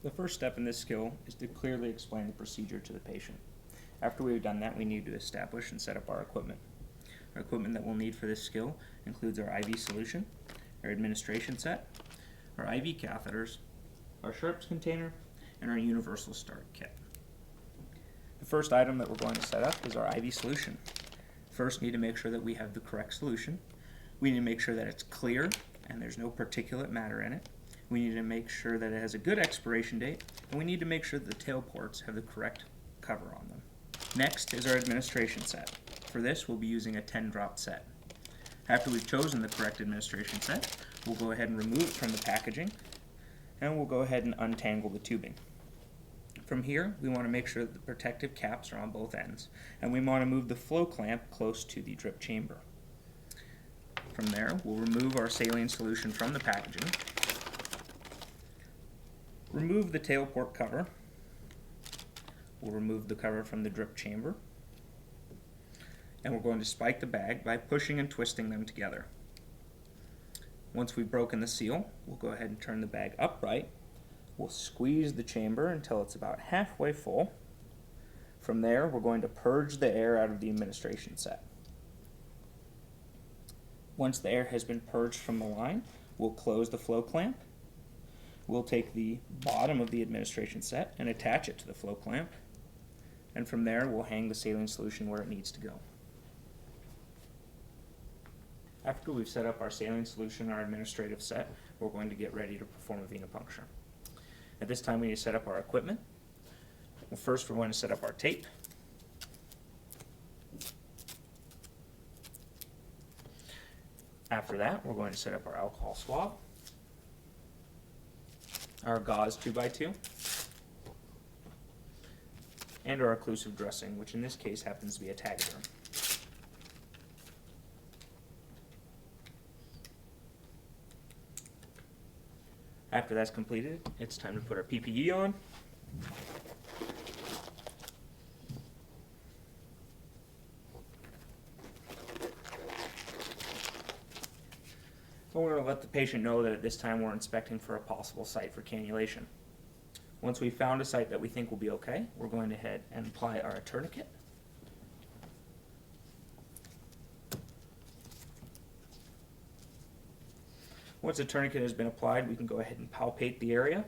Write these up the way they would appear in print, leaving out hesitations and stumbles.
The first step in this skill is to clearly explain the procedure to the patient. After we've done that, we need to establish and set up our equipment. Our equipment that we'll need for this skill includes our IV solution, our administration set, our IV catheters, our sharps container, and our universal start kit. The first item that we're going to set up is our IV solution. First, we need to make sure that we have the correct solution. We need to make sure that it's clear and there's no particulate matter in it. We need to make sure that it has a good expiration date, and we need to make sure that the tail ports have the correct cover on them. Next is our administration set. For this, we'll be using a 10-drop set. After we've chosen the correct administration set, we'll go ahead and remove it from the packaging, and we'll go ahead and untangle the tubing. From here, we want to make sure that the protective caps are on both ends, and we want to move the flow clamp close to the drip chamber. From there, we'll remove our saline solution from the packaging, remove the tail port cover, we'll remove the cover from the drip chamber, and we're going to spike the bag by pushing and twisting them together. Once we've broken the seal, we'll go ahead and turn the bag upright. We'll squeeze the chamber until it's about halfway full. From there, we're going to purge the air out of the administration set. Once the air has been purged from the line, we'll close the flow clamp. We'll take the bottom of the administration set and attach it to the flow clamp. And from there, we'll hang the saline solution where it needs to go. After we've set up our saline solution and our administrative set, we're going to get ready to perform a venipuncture. At this time, we need to set up our equipment. Well, first, we're going to set up our tape. After that, we're going to set up our alcohol swab, our gauze 2x2, and our occlusive dressing, which in this case happens to be a tagaderm. After that's completed, it's time to put our PPE on. We're going to let the patient know that at this time we're inspecting for a possible site for cannulation. Once we've found a site that we think will be okay, we're going to head and apply our tourniquet. Once the tourniquet has been applied, we can go ahead and palpate the area.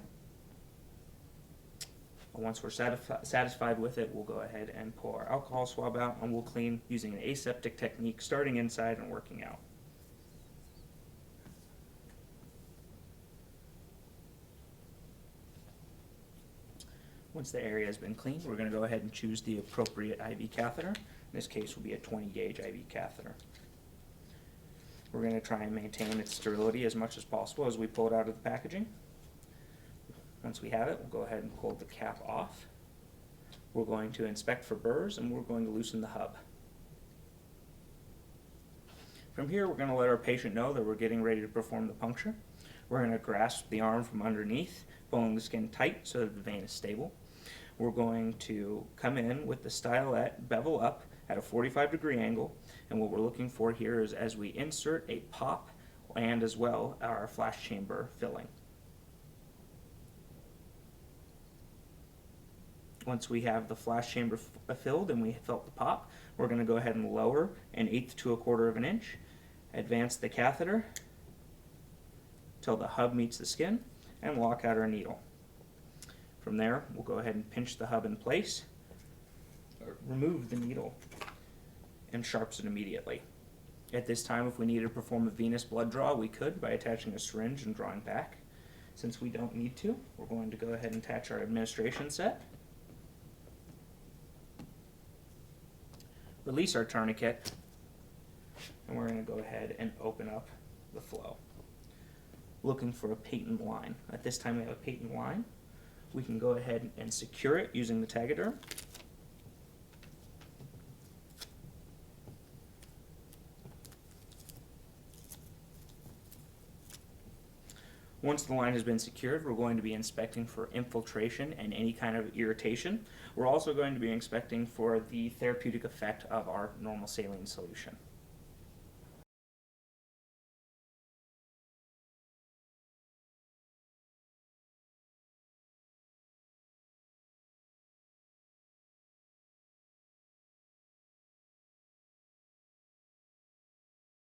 Once we're satisfied with it, we'll go ahead and pull our alcohol swab out, and we'll clean using an aseptic technique, starting inside and working out. Once the area has been cleaned, we're going to go ahead and choose the appropriate IV catheter. In this case, will be a 20-gauge IV catheter. We're going to try and maintain its sterility as much as possible as we pull it out of the packaging. Once we have it, we'll go ahead and pull the cap off. We're going to inspect for burrs, and we're going to loosen the hub. From here, we're going to let our patient know that we're getting ready to perform the puncture. We're going to grasp the arm from underneath, pulling the skin tight so that the vein is stable. We're going to come in with the stylet bevel up at a 45-degree angle, and what we're looking for here is as we insert a pop and as well our flash chamber filling. Once we have the flash chamber filled and we felt the pop, we're going to go ahead and lower 1/8 to 1/4 of an inch, advance the catheter till the hub meets the skin, and lock out our needle. From there, we'll go ahead and pinch the hub in place, remove the needle, and sharps it immediately. At this time, if we needed to perform a venous blood draw, we could by attaching a syringe and drawing back. Since we don't need to, we're going to go ahead and attach our administration set, release our tourniquet, and we're going to go ahead and open up the flow, looking for a patent line. At this time, we have a patent line. We can go ahead and secure it using the tagaderm. Once the line has been secured, we're going to be inspecting for infiltration and any kind of irritation. We're also going to be inspecting for the therapeutic effect of our normal saline solution.